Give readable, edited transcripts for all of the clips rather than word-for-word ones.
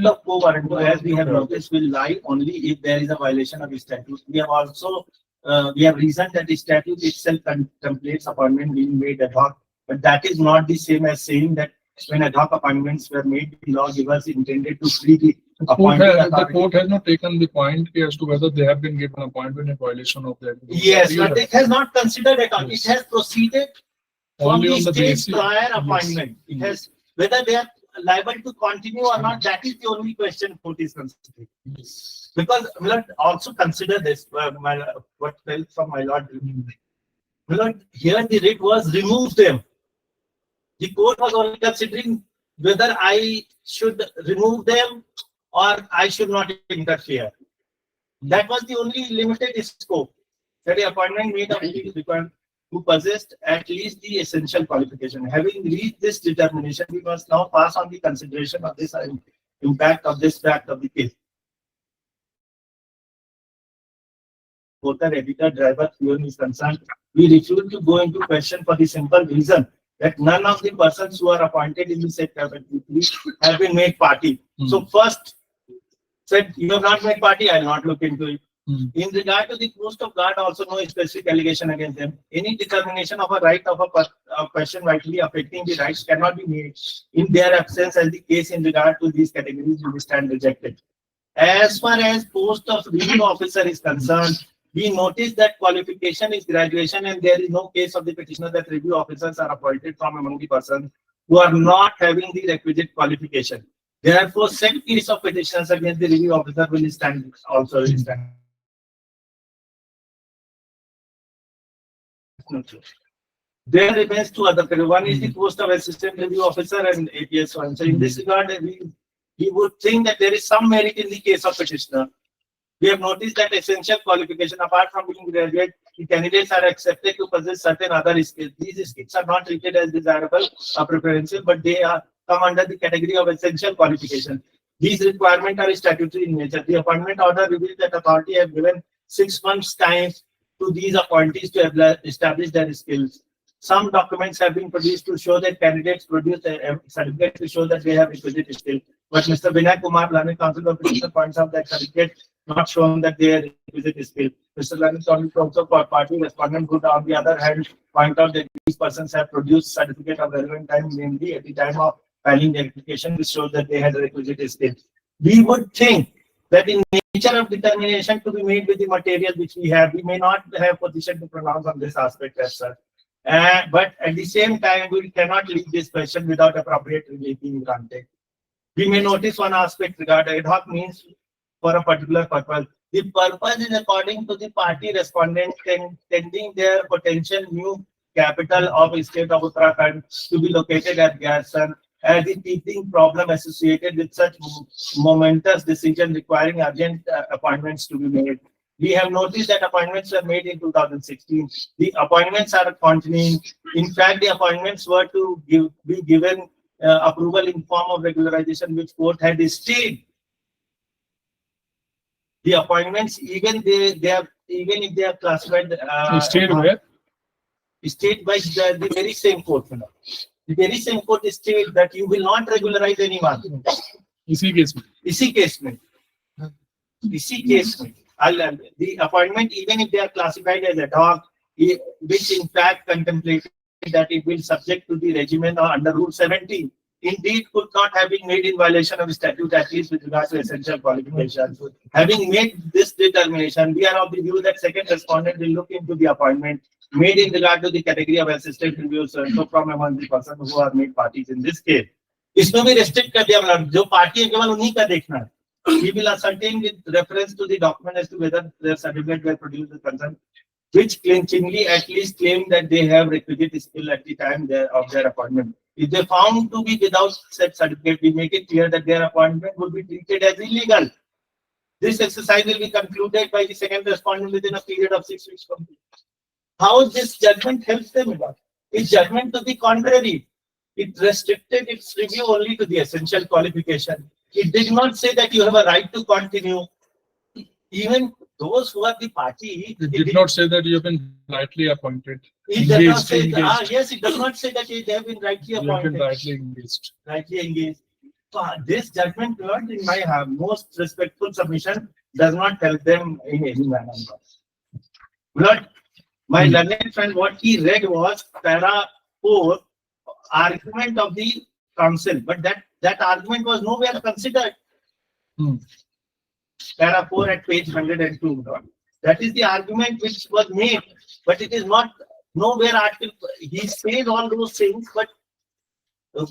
of quo warranto, as we have noticed, will lie only if there is a violation of the statute. We have also we have reasoned that the statute itself contemplates appointment being made ad hoc, but that is not the same as saying that when ad hoc appointments were made, the lawgivers intended to free the appointing authority. The court has not taken the point as to whether they have been given appointment in violation of that. Yes, but it has not considered at all. It has proceeded from Only the on the stage basis. prior appointment. It has whether they are liable to continue or not. That is the only question court is considering. Because we will also consider this. What fell from my lord. Here the writ was remove them. The court was only considering whether I should remove them or I should not interfere. That was the only limited scope. That the appointment made of the who possessed at least the essential qualification. Having reached this determination, we must now pass on the consideration of this impact of this fact of the case. Voter, editor, driver, fuel is concerned. We refuse to go into question for the simple reason that none of the persons who are appointed in the said category have been made party. So first said, you have not made party, I will not look into it. In regard to the post of guard, also no specific allegation against them. Any determination of a right of a question vitally affecting the rights cannot be made in their absence, as the case in regard to these categories will stand rejected. As far as post of review officer is concerned, we notice that qualification is graduation, and there is no case of the petitioner that review officers are appointed from among the persons who are not having the requisite qualification. Therefore, said case of petitions against the review officer will stand also stand. There remains two other categories. One is the post of assistant review officer and APS one. So in this regard, we would think that there is some merit in the case of petitioner. We have noticed that essential qualification, apart from being graduate, the candidates are accepted to possess certain other skills. These skills are not treated as desirable or preferential, but they are come under the category of essential qualification. These requirements are statutory in nature. The appointment order reveals that authority have given 6 months' time to these appointees to establish their skills. Some documents have been produced to show that candidates produced a certificate to show that they have requisite skills. But Mr. Vinay Kumar, Learning Council of Petitioner, points out that certificate not shown that they are requisite skill. Mr. Learning Council also for party respondent could, on the other hand, point out that these persons have produced certificate of relevant time, namely at the time of filing the application, which shows that they had requisite skills. We would think that in nature of determination to be made with the material which we have, we may not have position to pronounce on this aspect as such. But at the same time, we cannot leave this question without appropriate relief being granted. We may notice one aspect regarding ad hoc means for a particular purpose. The purpose is according to the party respondent tending their potential new capital of the state of Uttarakhand to be located at Garson, as the teething problem associated with such momentous decision requiring urgent appointments to be made. We have noticed that appointments were made in 2016. The appointments are continuing. In fact, the appointments were to be given approval in form of regularization, which court had stayed. The appointments, even if they are classified, Stayed where? Stayed by the very same court. The very same court states that you will not regularize anyone. इसी case में. The appointment, even if they are classified as ad hoc, which in fact contemplated that it will subject to the regimen or under Rule 17, indeed could not have been made in violation of the statute, at least with regard to essential qualifications. Having made this determination, we are of the view that second respondent will look into the appointment made in regard to the category of assistant reviewers, so from among the persons who are made parties in this case. इसमें भी restrict कर दिया मतलब जो party है केवल उन्हीं का देखना है. We will ascertain with reference to the document as to whether their certificate were produced with consent, which clinchingly at least claim that they have requisite skill at the time of their appointment. If they found to be without such certificate, we make it clear that their appointment would be treated as illegal. This exercise will be concluded by the second respondent within a period of 6 weeks. How this judgment helps them? Its judgment to the contrary. It restricted its review only to the essential qualification. It did not say that you have a right to continue. Even those who are the party, it did not say that you have been rightly appointed. It does not say, yes, it does not say that they have been rightly appointed. You have been rightly engaged. Rightly engaged. This judgment, Lord, in my most respectful submission, does not help them in any manner. Lord, my learned friend, what he read was para 4 argument of the council, but that argument was nowhere considered. Para 4 at page 102. Lord. That is the argument which was made, but it is not nowhere article. He says all those things, but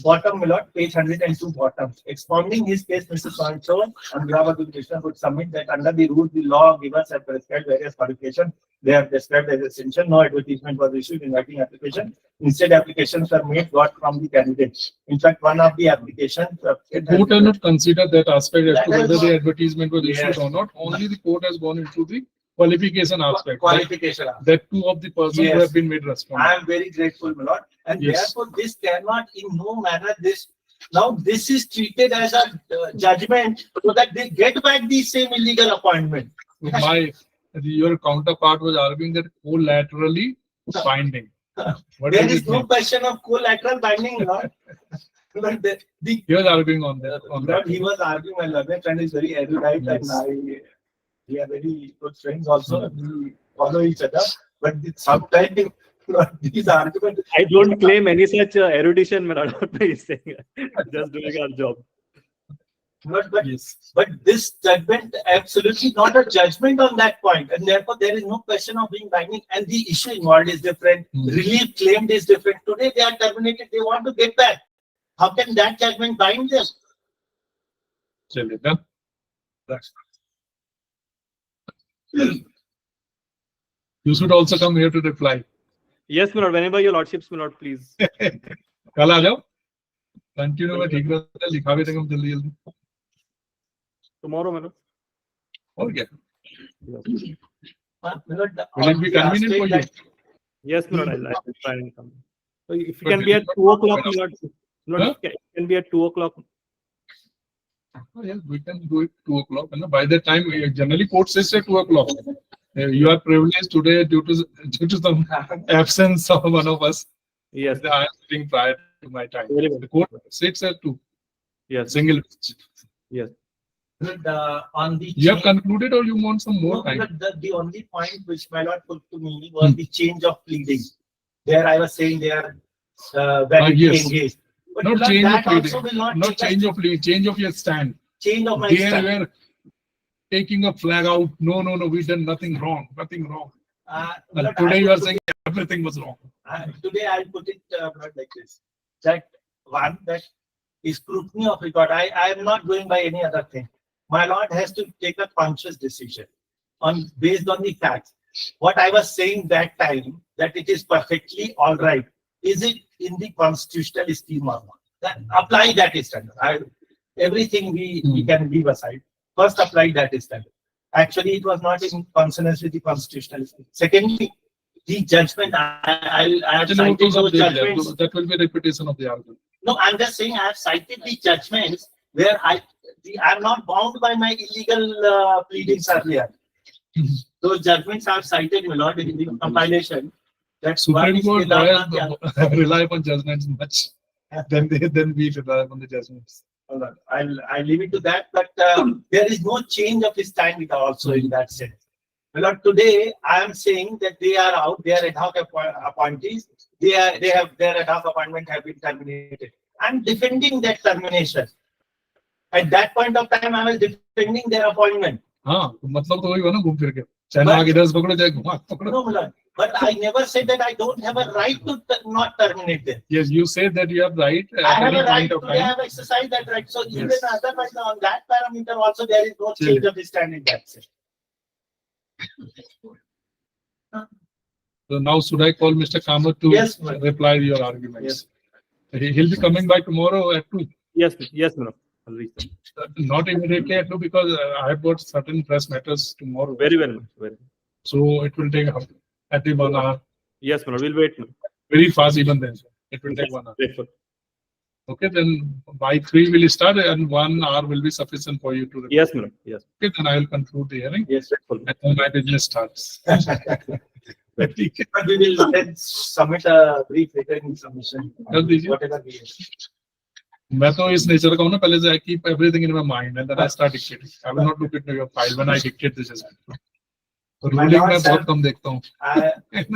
bottom, my lord, page 102 bottom. Expounding his case, Mr. Sancho and Grabadu Krishna would submit that under the rule, the law givers have prescribed various qualifications. They are described as essential. No advertisement was issued in writing application. Instead, applications are made got from the candidate. In fact, one of the applications. The court has not considered that aspect as to That is whether not- the advertisement was issued Yes. or not. Only the court has gone into the qualification aspect. Qualification. That two of the persons who Yes. have been made responsible. I am very grateful, my lord. And Yes. therefore, this cannot in no manner this. Now, this is treated as a judgment so that they get back the same illegal appointment. Your counterpart was arguing that collaterally binding. What There does is it no mean? question of collateral binding, Lord. But He was arguing on that. Lord, he was arguing, my learned friend is very erudite, Yes. and we are very good friends also. We follow each other, but sometimes Lord, these arguments. I don't claim any such erudition, man. What are you saying? Just doing our job. But Yes. But this judgment, absolutely not a judgment on that point, and therefore there is no question of being binding. And the issue involved is different. Relief claimed is different. Today they are terminated. They want to get back. How can that judgment bind them? Chaliye, done. You should also come here to reply. Yes, my lord. Whenever your lordships, my lord, please. कल आ जाओ. Continue में ठीक रहता है. लिखा भी देंगे हम जल्दी जल्दी. Tomorrow, my lord. और क्या? My lord, Will it be convenient for you? Yes, my lord. I'll try and come. So if you But can be at 2 o'clock, my lord. My lord, Huh? it can be at 2 o'clock. Oh, yes, we can do it 2 o'clock. And by that time, generally court says at 2 o'clock. You are privileged today due to some absence of one of us. Yes. I am sitting prior to my time. Very well. The court sits at 2. Yes. Single. Yes. on the You have change- concluded or you want some more No, time? but the only point which my lord put to me was the change of pleading. There I was saying they are validly yes. engaged. But Not Lord, change of that also pleading. will not Not take us change to of lead, change of your stand. change of my They stand. were taking a flag out. No, we done nothing wrong. Nothing wrong. And Lord, today I you are put- saying everything was wrong. Today I put it not like this. That one, that is scrutiny of record. I am not going by any other thing. My lord has to take a conscious decision based on the facts. What I was saying that time, that it is perfectly all right. Is it in the constitutional scheme or not? Apply that standard. Everything we can leave aside. First, apply that standard. Actually, it was not in consonance with the constitutional scheme. Secondly, the judgment, I have Actually, cited those that judgments. will be repetition of the argument. No, I'm just saying I have cited the judgments where I'm not bound by my illegal pleadings earlier. Those judgments are cited, my lord, in the compilation. That's Supreme Court lawyers I'll rely upon judgments much. Then we rely upon the judgments. leave it to that, but there is no change of his stand also in that sense. My lord, today I am saying that they are out, they are ad hoc appointees, they have their ad hoc appointment have been terminated. I'm defending that termination. At that point of time, I was defending their appointment. हाँ, तो मतलब तो वही हुआ ना घूम फिर के. चाहे आगे 10 पकड़ो चाहे घुमा पकड़ो. No, my lord, but I never said that I don't have a right to not terminate them. Yes, you said that you have right I at have any a right point of to, they time. have exercised that right. So even Yes. otherwise on that parameter also there is no change of the stand in that sense. So now should I call Mr. Kamath to Yes, ma'am. reply to your arguments? He'll be coming by tomorrow at 2. Yes, yes, my lord. I'll reach them. Not immediately at 2 because I have got certain press matters tomorrow. Very well, ma'am. Very well. So it will take at least 1 hour. Yes, my lord. We'll wait, ma'am. Very fast even then. It will take 1 hour. Grateful. Okay, then by 3 we'll start and 1 hour will be sufficient for you to reply. Yes, my lord. Yes. Okay, then I will conclude the hearing Yes. Grateful. and then my business starts. But we will then submit a brief written submission. कर दीजिए. Whatever we have. मैं तो इस nature का हूँ ना, पहले से I keep everything in my mind and then I start dictating. I will not look into your file when I dictate this. तो रूलिंग में बहुत कम देखता हूँ.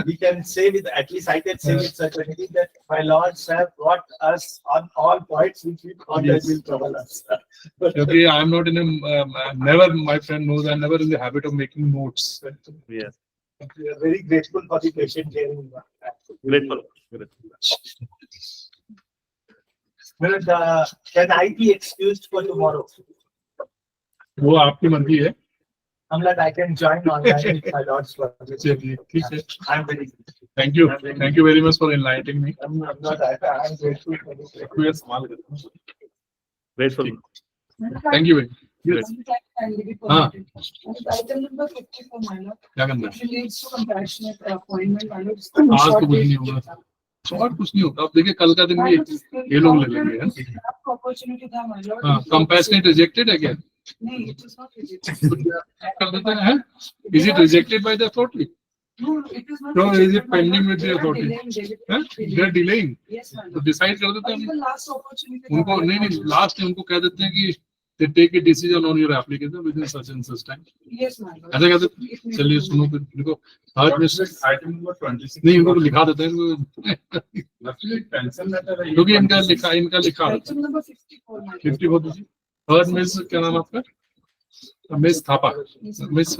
We can say with, at least I can say with certainty that my lords have got us on all points which we thought that will trouble us. क्योंकि I am not in a never, my friend knows, I am never in the habit of making notes. Yes. We are very grateful for the patient hearing. Grateful. Well, can I be excused for tomorrow? वो आपकी मर्जी है. I'm like, I can join online with my lords. चलिए, ठीक है. I'm very, Thank you very much for enlightening me. I'm not, I'm grateful for this. कोई सवाल करता हूँ. Grateful. Thank you very much. हाँ. Item number 54, my lord. क्या करना है? It relates to compassionate appointment, my lord. आज तो कुछ नहीं होगा. और कुछ नहीं होगा. अब देखिए कल का दिन भी ये लोग ले लेंगे. Opportunity था, my lord. हाँ, compassionate rejected है क्या? नहीं, it is not rejected. कर देते हैं. Is it rejected by the authority? No, it is not. So is rejected, it my pending lord. with the They are authority? delaying, they हैं? are They are delaying. Yes, my तो lord. decide कर देते But हैं. the last opportunity था, उनको my नहीं lord. नहीं last में उनको कह देते हैं कि they take a decision on your application within such and such time. Yes, my lord. ऐसा कहते हैं. It may चलिए be. सुनो फिर देखो थर्ड में Item number 26. नहीं इनको लिखा देते हैं Actually, pencil letter है. क्योंकि इनका लिखा रहता है. Item number 54, my lord. 50 बहुत थर्ड मिस क्या नाम आपका? मिस थापा. मिस